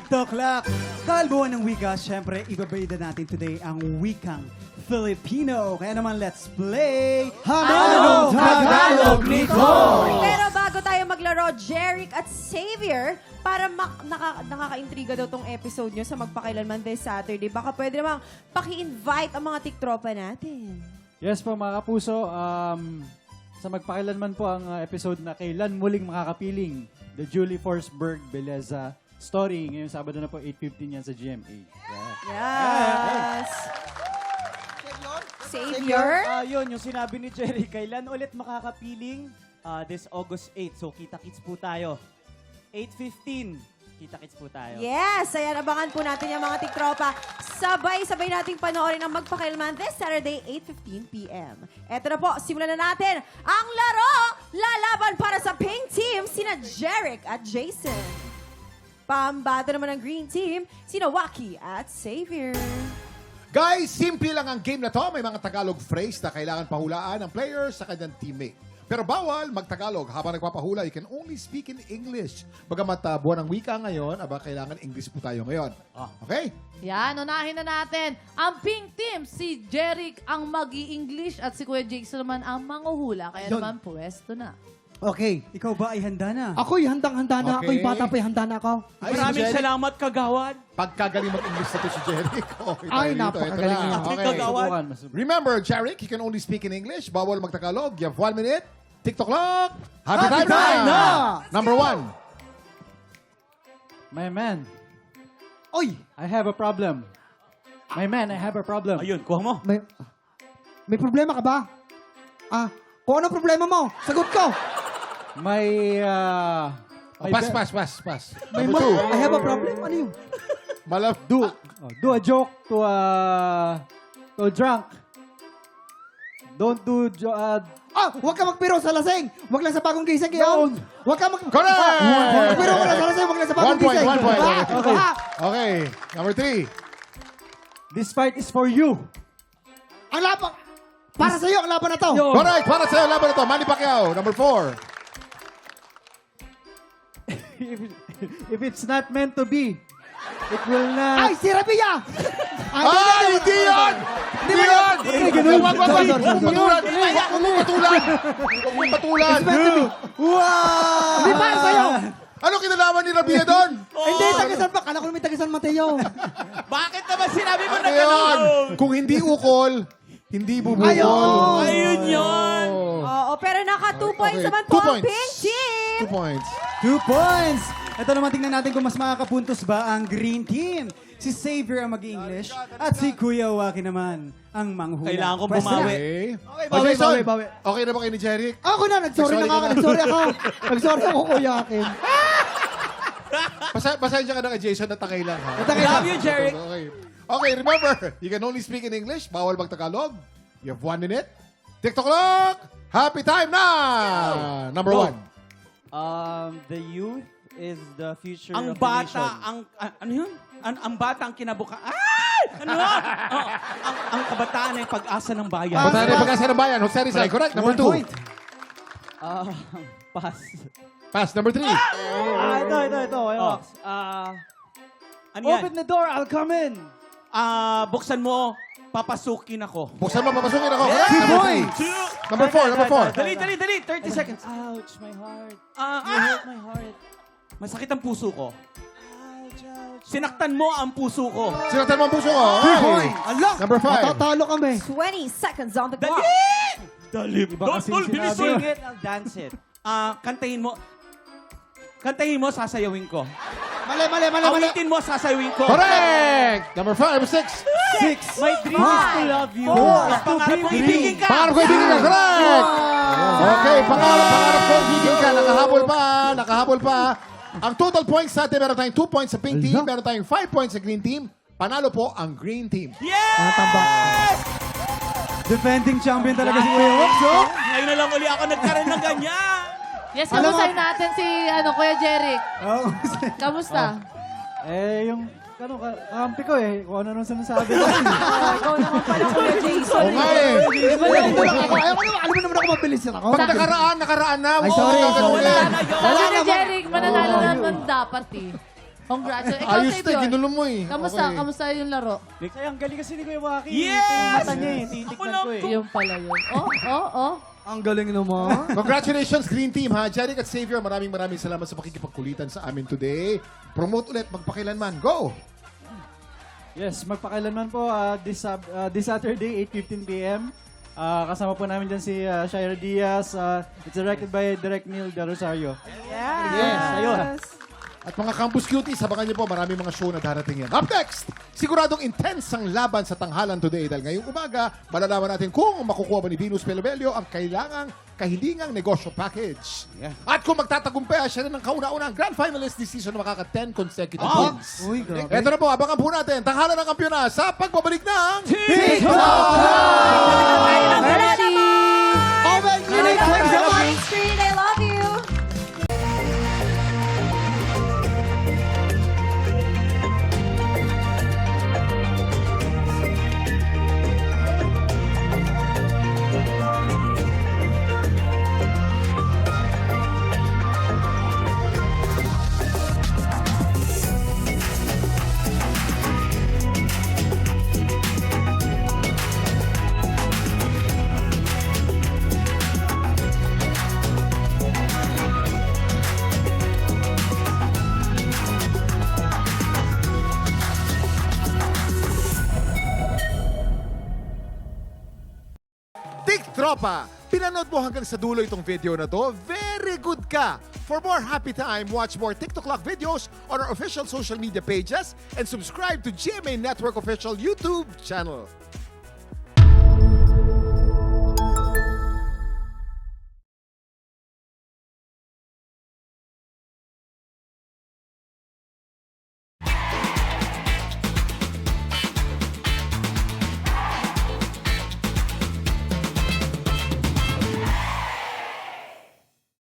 TikTok Lock. Kalbuhan ng wika, syempre, ibabayda natin today ang wikang Filipino. Kaya naman, let's play Anong Tagalog nito? Pero bago tayo maglaro, Jeric at Xavier, para nakaka-intriga daw tong episode nyo sa Magpakailanman this Saturday, baka pwede namang paki-invite ang mga tiktropa natin. Yes po mga kapuso, sa Magpakailanman po ang episode na kailan muling makakapiling, The Julie Forsberg Beleza Story. Ngayong Sabado na po, 8:15 yan sa GMA. Yeah. Yes! Xavier? Yun, yung sinabi ni Jerry, kailan ulit makakapiling? This August 8. So, kita-kits po tayo. 8:15. Kita-kits po tayo. Yes! Ayan, abangan po natin yung mga tiktropa. Sabay-sabay nating panoorin ang Magpakailanman this Saturday, 8:15 p.m. Eto na po, simulan na natin ang laro! Lalaban para sa pink team, sina Jeric at Jason. Pambato naman ng green team, sina Waki at Xavier. Guys, simple lang ang game na to. May mga Tagalog phrase na kailangan pahulaan ng player sa kanyang teammate. Pero bawal mag-Tagalog. Habang nagpapahula, you can only speak in English. Bagamat buwan ng wika ngayon, kailangan English po tayo ngayon. Okay? Yan, unahin na natin. Ang pink team, si Jeric ang mag-i-English at si Kuya Jason naman ang manguhula. Kaya naman, pwesto na. Okay, ikaw ba ay handa na? Ako'y handang-handa na. Okay. Ako'y bata pa'y handa na ako. Maraming salamat, kagawad. Pagkagaling mag-English na to si Jeric. Okay, Ay, tayo dito. napakagaling Ito na. niya. Okay. Kagawad. Remember, Jeric, you can only speak in English. Bawal mag-Tagalog. You have 1 minute. TikTok lock. Happy time na! Number 1. My man, Oy! I have a problem. My man, I have a problem. Ayun, kuha mo. May problema ka ba? Kung anong problema mo? Sagot ko! May, Pass. May Number 2. I have a problem? Ano yun? do a joke to a drunk. Don't do, Huwag ka magpiro sa lasing! Huwag lang sa bagong gising kayo! Huwag ka Correct! magpiro ka lang sa lasing! Huwag lang sa bagong 1 point, gising! 1 point. Okay. Okay. Number 3. This fight is for you. Ang laban! Para sa'yo ang laban na to! Correct. Para sa'yo, laban na to. Manny Pacquiao. Number 4. If it's not meant to be, it will not. Ay! Si Rabia! Ay, hindi yan! Hindi yan! Wag. Patulan! Huwag mo patulan! Huwag mo patulan! Wow! Di ba sa'yo? Ano kinalaman ni Rabia doon? Hindi, Tagasan pa. Kala ko naman Tagasan Mateo. Bakit naman sinabi mo na Ano yun? gano'n? Kung hindi ukol, hindi bubukol. Ayun yun! Oo, pero naka 2 points Okay, naman 2 po ang points. pink team. 2 points. 2 points! Ito naman, tingnan natin kung mas makakapuntos ba ang green team. Si Xavier ang mag-English at si Kuya Waki naman ang manghula. Kailangan kong Pwesto na. bumawi. Okay. bawi, Jason, bawi. okay na ba kayo ni Jeric? Ako na, nagsorry na ako. Nagsorry ako, Kuya Akin. Pasensya ka na kay Jason na takay lang, ha? Love you, Jeric. Okay. Okay, remember, you can only speak in English. Bawal mag-Tagalog. You have 1 minute. TikTok lock. Happy time na! Number 1. The youth is the future Ang of the bata, nation. ano yun? Ang bata ang kinabuka. Ay! Ano yun? Ang kabataan ay pag-asa ng bayan. Punta na yung pagkasa ng bayan. Jose Rizal, correct. Number 2. Pass. Pass. Number 3. Ito. Oh, ano yan? Open the door, I'll come in. Buksan mo, papasukin ako. Buksan mo, papasukin ako. Correct. Number 3. Number 4. Dali. 30 seconds. Ouch, my heart. You hurt My heart. Masakit ang puso ko. Sinaktan mo ang puso ko. Sinaktan mo ang puso ko. Okay. Number 5. Matatalo kami. 20 seconds on the clock. Dali! Tol, bilis Sing it, I'll dance it. Kantahin mo. Kantahin mo, sasayawin ko. Mali. Awitin mo, sasayawin ko. Correct. Number 5. Number 6. My dream is to love you. Pangarap ko ibigin ka. Pangarap ko ibigin ka. Correct. Okay. Pangarap ko ibigin ka. Nakahabol pa. Ang total points natin, meron tayong 2 points sa pink team, meron tayong 5 points sa green team. Panalo po ang green team. Yes! Defending champion talaga si Kuya Waki. So, Ngayon na lang uli ako nagkaroon ng ganyan. Yes, kamustahin natin si Kuya Jeric. oh, Kamusta? Yung, kakampi ko kung ano nung sinasabi ko. Ikaw naman pala, Kuya Jason. Oo nga eh. Ayaw ko naman ako mabilis yan ako. Pag nakaraan na. Ay, sorry. Huwag ka Sorry. ganun. Sabi ni Jeric, mananalo naman dapat eh. Congratulations. Ikaw, Ayos na, Savior. ginulo mo eh. Kamusta? Okay. Kamusta yung laro? Kaya ang galing kasi ni Kuya Waki. Yes! Yung mata niya eh. Titignan ko eh. Yung pala yun. Oh. Ang galing naman. Congratulations, Green Team, ha? Jeric at Xavier, maraming salamat sa pakikipagkulitan sa amin today. Promote ulit, magpakailanman. Go! Yes, magpakailanman po this Saturday, 8:15 p.m. Kasama po namin dyan si Shira Diaz. It's directed by Direct Neil De Rosario. Yes, ayun. At mga Campus Cuties, sabangan niyo po, maraming mga show na darating yan. Up next, siguradong intense ang laban sa tanghalan today dahil ngayong umaga, malalaman natin kung makukuha ba ni Venus Pelobelio ang kailangang kahilingang negosyo package. At kung magtatagumpay siya na ng kauna-unang grand finalist this season na makaka 10 consecutive wins. Uy, grabe. Ito na po, abangan po natin, tanghalan ng kampiyona sa pagbabalik ng Owen, Green, thanks so much. Screen, I love you. Tropa, pinanood mo hanggang sa dulo itong video na to? Very good ka! For more happy time, watch more TikTok Clock videos on our official social media pages and subscribe to GMA Network official YouTube channel.